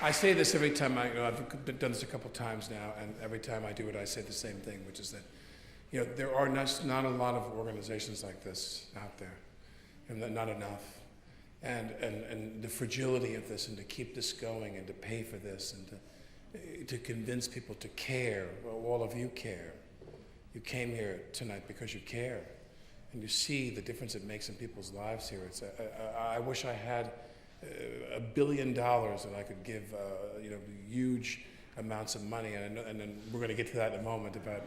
I say this every time I've done this a couple times now, and every time I do it, I say the same thing, which is that, there are not a lot of organizations like this out there, and not enough. And the fragility of this, and to keep this going, and to pay for this, and to convince people to care. Well, all of you care. You came here tonight because you care, and you see the difference it makes in people's lives here. I wish I had $1 billion that I could give, huge amounts of money, and then we're going to get to that in a moment about.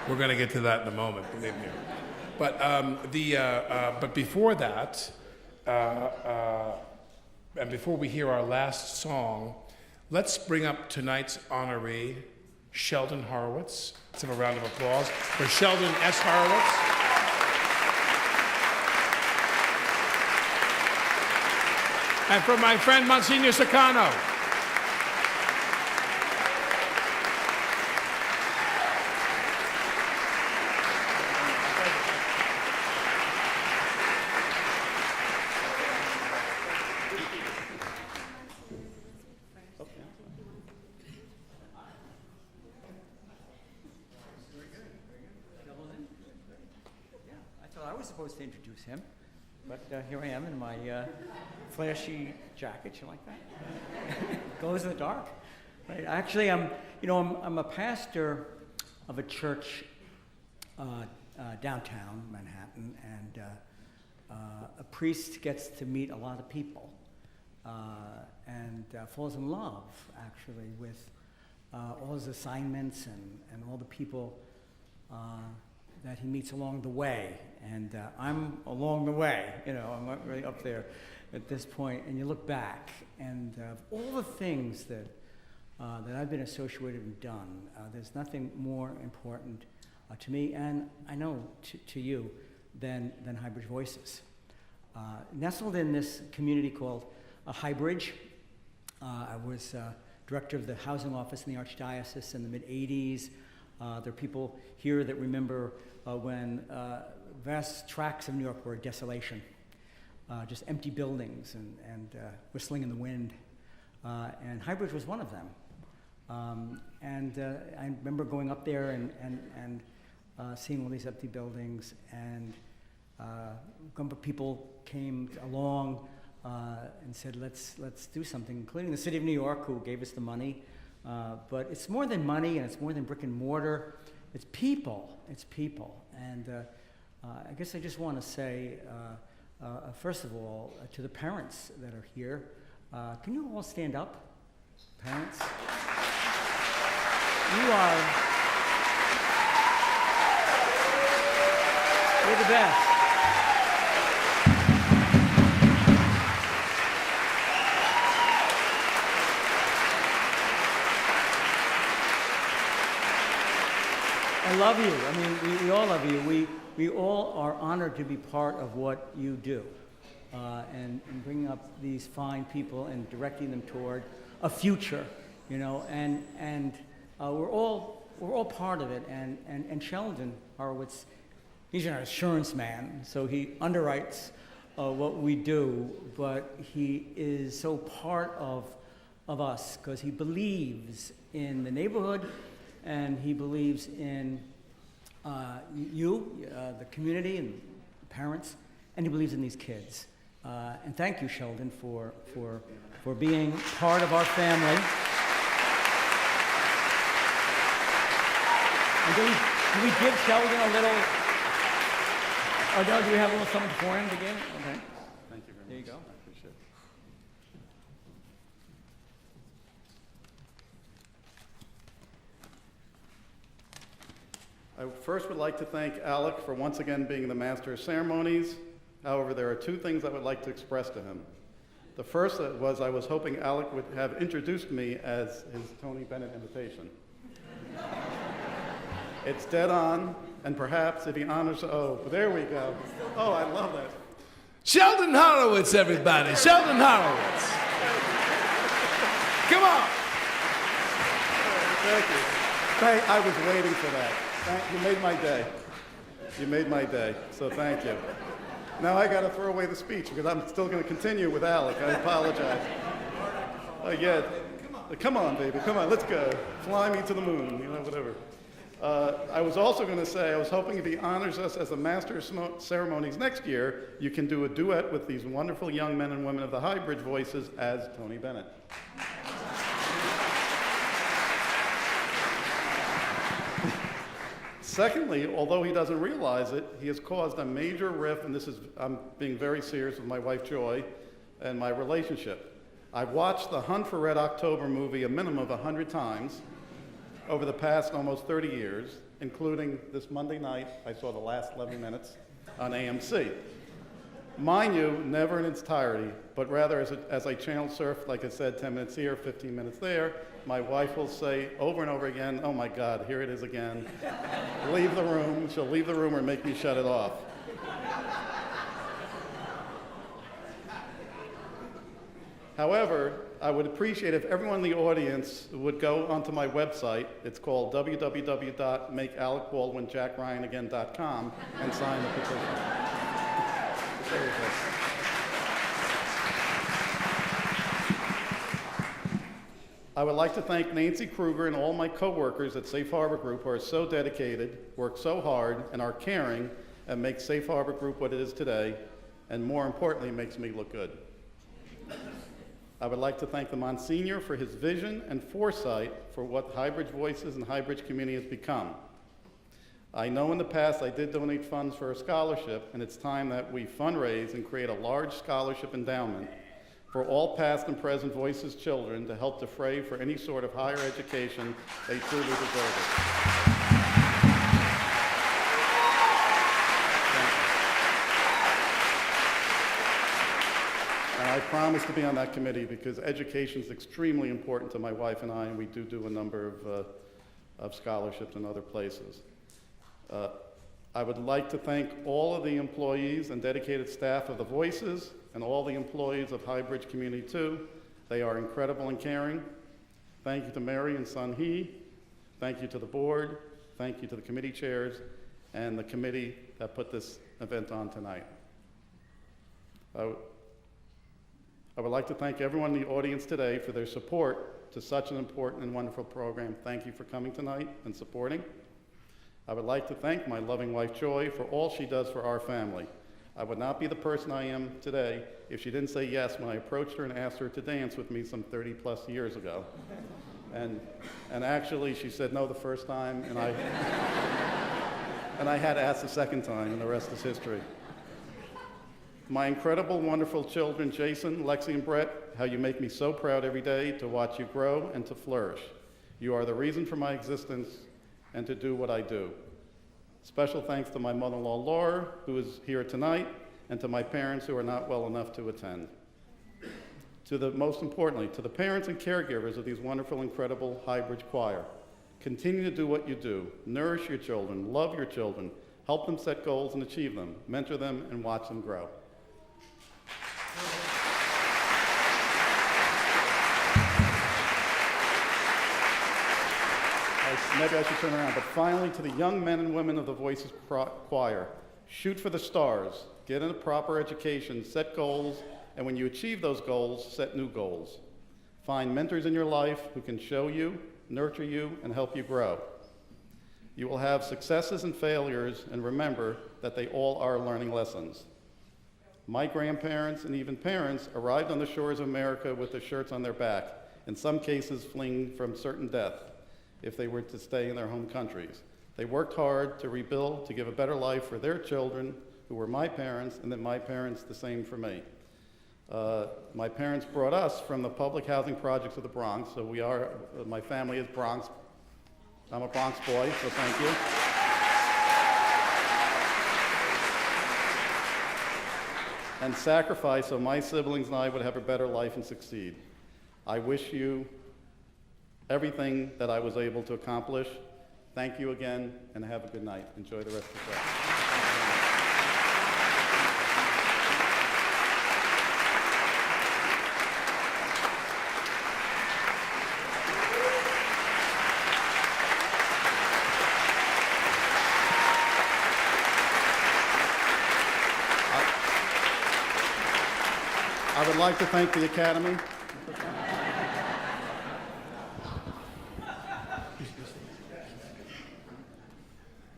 We're going to get to that in a moment, believe me. But but before that, and before we hear our last song, let's bring up tonight's honoree, Sheldon Horowitz. Let's have a round of applause for Sheldon S. Horowitz. And for my friend Monsignor Sacano. To introduce him, but here I am in my flashy jacket. You like that? Glows in the dark. Right. Actually, I'm a pastor of a church downtown Manhattan, and a priest gets to meet a lot of people and falls in love actually with all his assignments and all the people that he meets along the way. And I'm along the way, I'm not really up there at this point. And you look back, and all the things that I've been associated and done, there's nothing more important to me, and I know to you, than Highbridge Voices. Nestled in this community called Highbridge, I was director of the housing office in the Archdiocese in the mid-'80s. There are people here that remember when vast tracts of New York were a desolation, just empty buildings and whistling in the wind. And Highbridge was one of them. I remember going up there and seeing all these empty buildings, and a number of people came along and said, let's do something, including the city of New York, who gave us the money. But it's more than money, and it's more than brick and mortar. It's people. And I guess I just want to say, first of all, to the parents that are here, can you all stand up? Parents? You're the best. I love you. I mean, we all love you. We all are honored to be part of what you do, and bringing up these fine people and directing them toward a future, and we're all part of it. And Sheldon Horowitz, he's an insurance man, so he underwrites what we do, but he is so part of us because he believes in the neighborhood. And he believes in the community and the parents, and he believes in these kids. And thank you, Sheldon, for being part of our family. And do we give Sheldon a little? Oh, no, do we have a little something for him to give? Okay. Thank you very much. There you go. I appreciate it. I first would like to thank Alec for once again being the master of ceremonies. However, there are two things I would like to express to him. The first was I was hoping Alec would have introduced me as his Tony Bennett invitation. It's dead on, and perhaps if he honors, there we go. Oh, I love that. Sheldon Horowitz, everybody. Sheldon Horowitz. Come on. Thank you. I was waiting for that. You made my day. You made my day, so thank you. Now I got to throw away the speech because I'm still going to continue with Alec. I apologize. Yeah. Come on, baby. Come on. Let's go. Fly me to the moon. You know, whatever. I was also going to say, I was hoping if he honors us as the Master of Ceremonies next year, you can do a duet with these wonderful young men and women of the Highbridge Voices as Tony Bennett. Secondly, although he doesn't realize it, he has caused a major rift, and I'm being very serious with my wife Joy and my relationship. I've watched the Hunt for Red October movie a minimum of 100 times over the past almost 30 years, including this Monday night, I saw the last 11 minutes on AMC. Mind you, never in its entirety, but rather as I channel surf, like I said, 10 minutes here, 15 minutes there, my wife will say over and over again, oh my God, here it is again. Leave the room. She'll leave the room or make me shut it off. However, I would appreciate if everyone in the audience would go onto my website. It's called www.makeAlecBaldwinJackRyanAgain.com and sign the petition. I would like to thank Nancy Kruger and all my coworkers at Safe Harbor Group who are so dedicated, work so hard, and are caring, and make Safe Harbor Group what it is today, and more importantly, makes me look good. I would like to thank the Monsignor for his vision and foresight for what Highbridge Voices and Highbridge Community has become. I know in the past I did donate funds for a scholarship, and it's time that we fundraise and create a large scholarship endowment for all past and present Voices children to help defray for any sort of higher education they truly deserve. And I promise to be on that committee because education is extremely important to my wife and I, and we do a number of scholarships in other places. I would like to thank all of the employees and dedicated staff of the Voices and all the employees of Highbridge Community 2. They are incredible and caring. Thank you to Mary and Son He. Thank you to the board. Thank you to the committee chairs and the committee that put this event on tonight. I would like to thank everyone in the audience today for their support to such an important and wonderful program. Thank you for coming tonight and supporting. I would like to thank my loving wife, Joy, for all she does for our family. I would not be the person I am today if she didn't say yes when I approached her and asked her to dance with me some 30-plus years ago. And actually, she said no the first time, and I had to ask the second time, and the rest is history. My incredible, wonderful children, Jason, Lexi, and Brett, how you make me so proud every day to watch you grow and to flourish. You are the reason for my existence and to do what I do. Special thanks to my mother-in-law, Laura, who is here tonight, and to my parents who are not well enough to attend. Most importantly, to the parents and caregivers of these wonderful, incredible Highbridge Choir. Continue to do what you do. Nourish your children, love your children, help them set goals and achieve them, mentor them, and watch them grow. Maybe I should turn around, but finally to the young men and women of the Voices Choir, shoot for the stars, get a proper education, set goals, and when you achieve those goals, set new goals. Find mentors in your life who can show you, nurture you, and help you grow. You will have successes and failures, and remember that they all are learning lessons. My grandparents and even parents arrived on the shores of America with their shirts on their back, in some cases fleeing from certain death, if they were to stay in their home countries. They worked hard to rebuild, to give a better life for their children, who were my parents, and then my parents the same for me. My parents brought us from the public housing projects of the Bronx, so my family is Bronx. I'm a Bronx boy, so thank you. And sacrifice so my siblings and I would have a better life and succeed. I wish you everything that I was able to accomplish. Thank you again, and have a good night. Enjoy the rest of the day. would like to thank the Academy.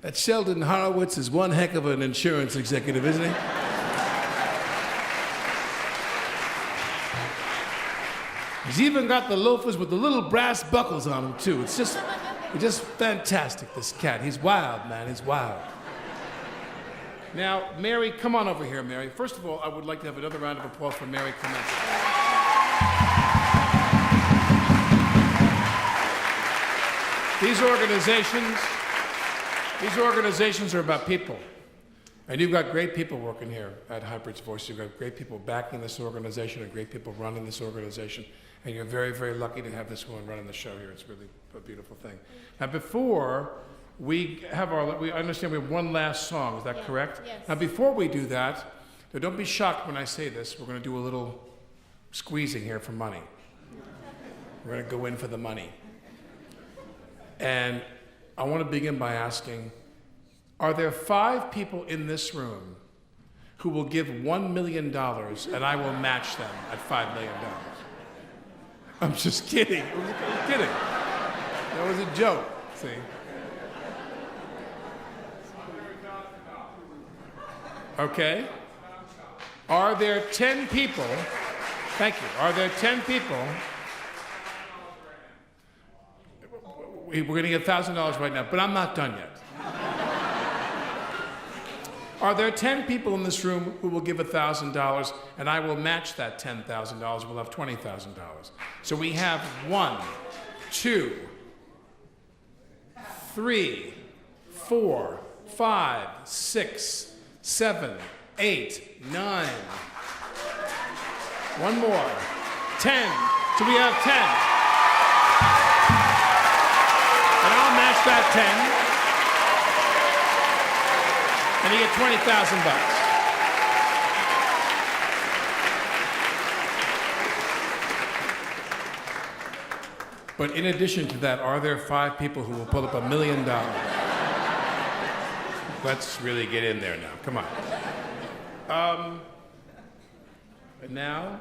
That Sheldon Horowitz is one heck of an insurance executive, isn't he? He's even got the loafers with the little brass buckles on them, too. It's just fantastic, this cat. He's wild, man. He's wild. Now, Mary, come on over here, Mary. First of all, I would like to have another round of applause for Mary Clement. These organizations are about people. And you've got great people working here at Highbridge Voice. You've got great people backing this organization and great people running this organization. And you're very, very lucky to have this woman running the show here. It's really a beautiful thing. Now, before we have I understand we have one last song. Is that correct? Yes. Now, before we do that, now don't be shocked when I say this. We're going to do a little squeezing here for money. We're going to go in for the money. And I want to begin by asking, are there 5 people in this room who will give $1 million and I will match them at $5 million? I'm just kidding. I'm kidding. That was a joke, see? Okay. Are there 10 people? Thank you. Are there 10 people? We're going to get $1,000 right now, but I'm not done yet. Are there 10 people in this room who will give $1,000 and I will match that $10,000? We'll have $20,000. So we have 1, 2, 3, 4, 5, 6, 7, 8, 9. One more. 10. So we have 10. And I'll match that 10. And you get $20,000. But in addition to that, are there 5 people who will pull up $1 million? Let's really get in there now. Come on. And now,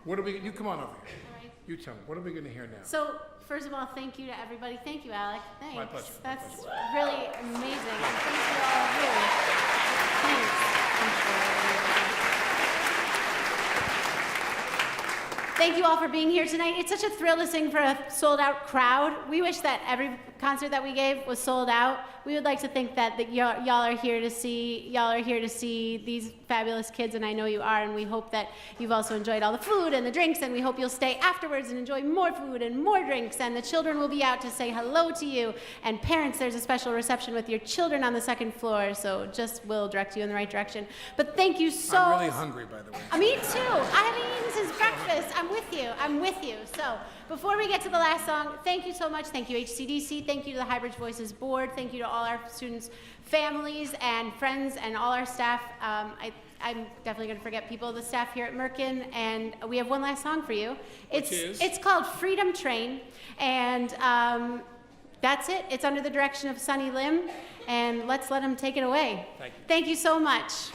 what are we? You come on over here. All right. You tell me. What are we going to hear now? So, first of all, thank you to everybody. Thank you, Alec. Thanks. My pleasure. That's My pleasure. really amazing. And thank you all of you. Thanks. Thank you all for being here tonight. It's such a thrill to sing for a sold-out crowd. We wish that every concert that we gave was sold out. We would like to think that y'all are here to see these fabulous kids, and I know you are, and we hope that you've also enjoyed all the food and the drinks, and we hope you'll stay afterwards and enjoy more food and more drinks, and the children will be out to say hello to you, and parents, there's a special reception with your children on the 2nd floor, so just will direct you in the right direction. But thank you so... I'm really hungry, by the way. Me too. I haven't eaten since breakfast. I'm with you. So before we get to the last song, thank you so much. Thank you, HCDC. Thank you to the Highbridge Voices Board. Thank you to all our students' families and friends and all our staff. I'm definitely going to forget people, the staff here at Merkin, and we have one last song for you. It's called Freedom Train, and that's it. It's under the direction of Sonny Lim, and let's let him take it away. Thank you. Thank you so much.